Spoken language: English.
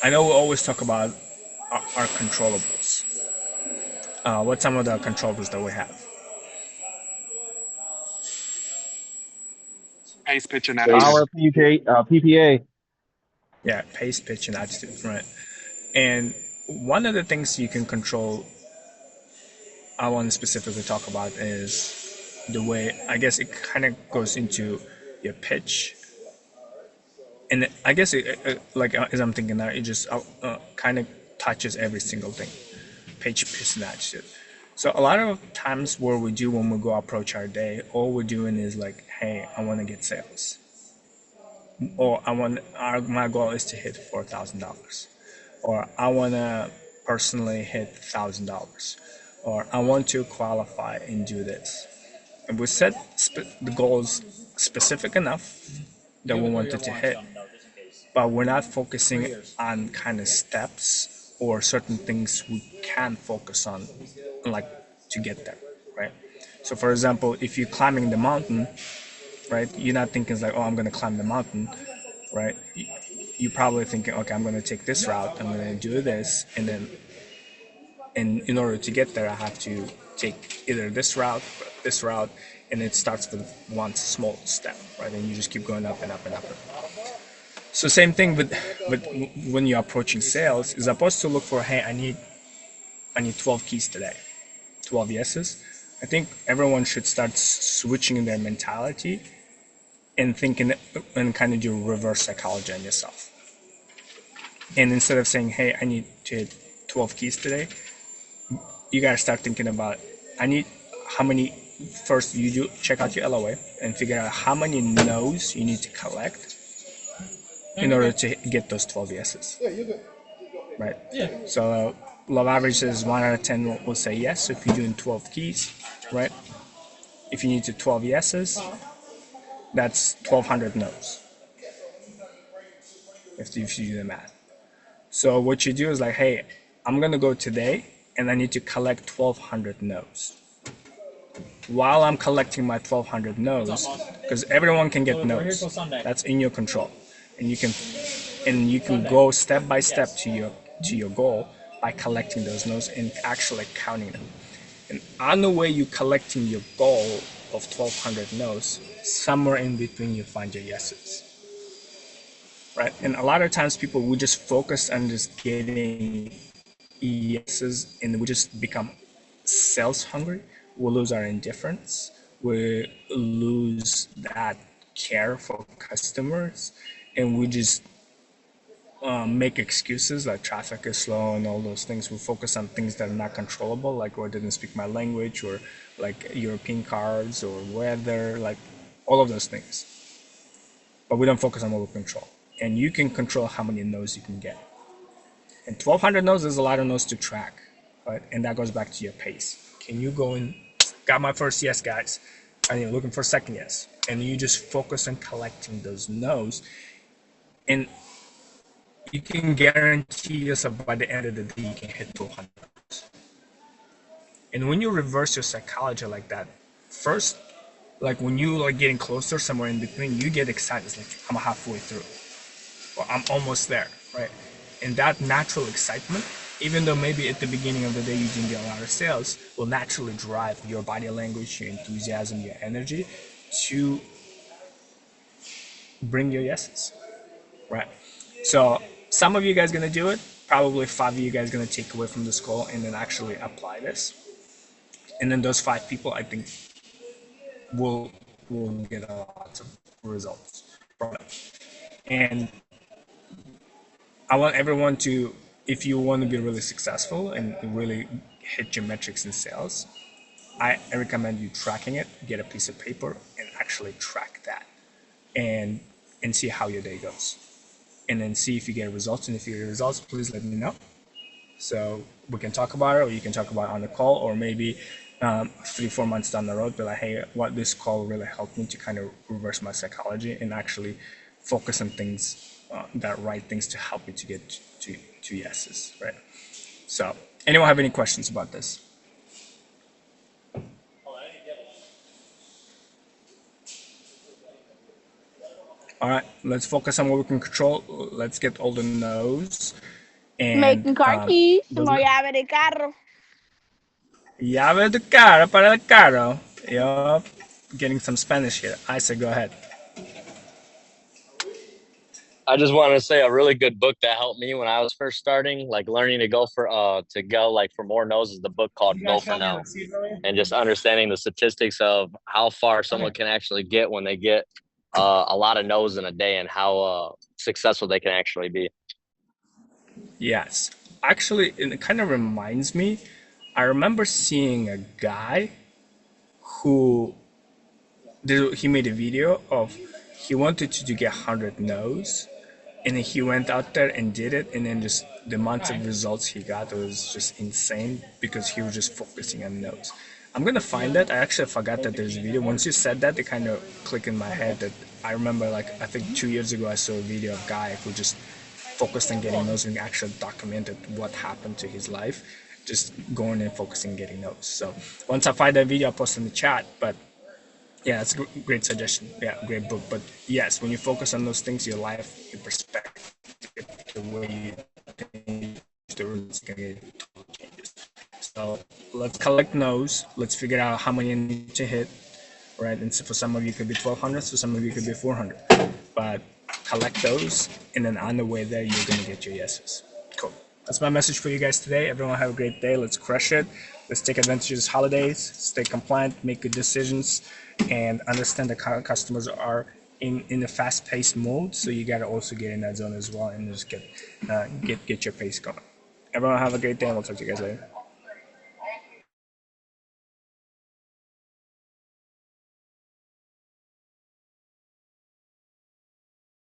I know we always talk about our controllables. What's some of the controllables that we have? Pace, pitch, and attitude. Power PPA. Yeah, pace, pitch, and attitude, right? And one of the things you can control, I want to specifically talk about is the way, I guess it kind of goes into your pitch. And I guess like as I'm thinking now, it just kind of touches every single thing, pitch, pitch, and attitude. So a lot of times what we do when we go approach our day, all we're doing is like, hey, I want to get sales, or my goal is to hit $4,000, or I want to personally hit $1,000, or I want to qualify and do this. And we set the goals specific enough that we wanted to hit, but we're not focusing on kind of steps or certain things we can focus on, like to get there, right? So for example, if you're climbing the mountain, right, you're not thinking like, oh, I'm going to climb the mountain, right? You're probably thinking, okay, I'm going to take this route, I'm going to do this, and then in order to get there, I have to take either this route, and it starts with one small step, right? And you just keep going up and up and up. So same thing with when you're approaching sales, is supposed to look for, hey, I need 12 keys today, 12 yeses. I think everyone should start switching their mentality and thinking and kind of do reverse psychology on yourself. And instead of saying, hey, I need to hit 12 keys today, you gotta start thinking about, I need how many. First, you do check out your LOA and figure out how many no's you need to collect in order to get those 12 yeses. Right? Yeah. So law average says 1 out of 10 will say yes. So if you're doing 12 keys, right? If you need to 12 yeses, that's 1,200 no's. If you do the math. So what you do is like, hey, I'm gonna go today and I need to collect 1,200 no's. While I'm collecting my 1,200 no's, because everyone can get no's, that's in your control, and you can go step by step to your goal by collecting those no's and actually counting them. And on the way you collecting your goal of 1,200 no's, somewhere in between you find your yeses, right? And a lot of times people we just focus on just getting yeses, and we just become sales hungry. We lose our indifference. We lose that care for customers, and we just make excuses like traffic is slow and all those things. We focus on things that are not controllable, like, or didn't speak my language, or like European cars, or weather, like all of those things. But we don't focus on what we control. And you can control how many no's you can get. And 1,200 no's is a lot of no's to track, right? And that goes back to your pace. Can you go and got my first yes, guys, and you're looking for second yes, and you just focus on collecting those no's, and you can guarantee yourself by the end of the day you can hit 200 no's. And when you reverse your psychology like that, first, like when you like getting closer somewhere in between, you get excited. It's like, I'm halfway through, or I'm almost there, right? And that natural excitement, even though maybe at the beginning of the day you didn't get a lot of sales, will naturally drive your body language, your enthusiasm, your energy to bring your yeses, right? So some of you guys gonna do it. Probably 5 of you guys gonna take away from this call and then actually apply this. And then those 5 people, I think, will get a lot of results from it. And I want everyone to, if you want to be really successful and really hit your metrics in sales, I recommend you tracking it. Get a piece of paper and actually track that, and see how your day goes, and then see if you get results. And if you get results, please let me know, so we can talk about it, or you can talk about it on the call, or maybe 3-4 months down the road, be like, hey, what this call really helped me to kind of reverse my psychology and actually focus on things, that right things to help me to get to yeses, right? So anyone have any questions about this? All right, let's focus on what we can control. Let's get all the no's. And Making car keys, those more llave de carro. llave de carro para el carro. Yup. Getting some Spanish here. I say go ahead. I just wanted to say a really good book that helped me when I was first starting, like learning to go like for more no's is the book called You Go guys for shot me on No. the seat earlier? And just understanding the statistics of how far someone Okay. can actually get when they get a lot of no's in a day and how successful they can actually be. Yes. Actually, it kind of reminds me. I remember seeing a guy who he made a video of he wanted to get 100 no's, and then he went out there and did it, and then just the amount of results he got was just insane because he was just focusing on no's. I'm gonna find that. I actually forgot that there's a video. Once you said that, it kind of clicked in my head that I remember, like, I think 2 years ago I saw a video of a guy who just focused on getting no's and actually documented what happened to his life, just going and focusing on getting no's. So once I find that video, I'll post in the chat. But yeah, it's a great suggestion. Yeah, great book. But yes, when you focus on those things, your life, your perspective, the way you think, the results can get totally changes. So let's collect no's. Let's figure out how many you need to hit, right? And so for some of you, it could be 1,200. For some of you, it could be 400. But collect those, and then on the way there, you're gonna get your yeses. Cool. That's my message for you guys today. Everyone have a great day. Let's crush it. Let's take advantage of these holidays. Stay compliant, make good decisions, and understand that customers are in a fast-paced mode. So you gotta also get in that zone as well, and just get your pace going. Everyone have a great day, and we'll talk to you guys later.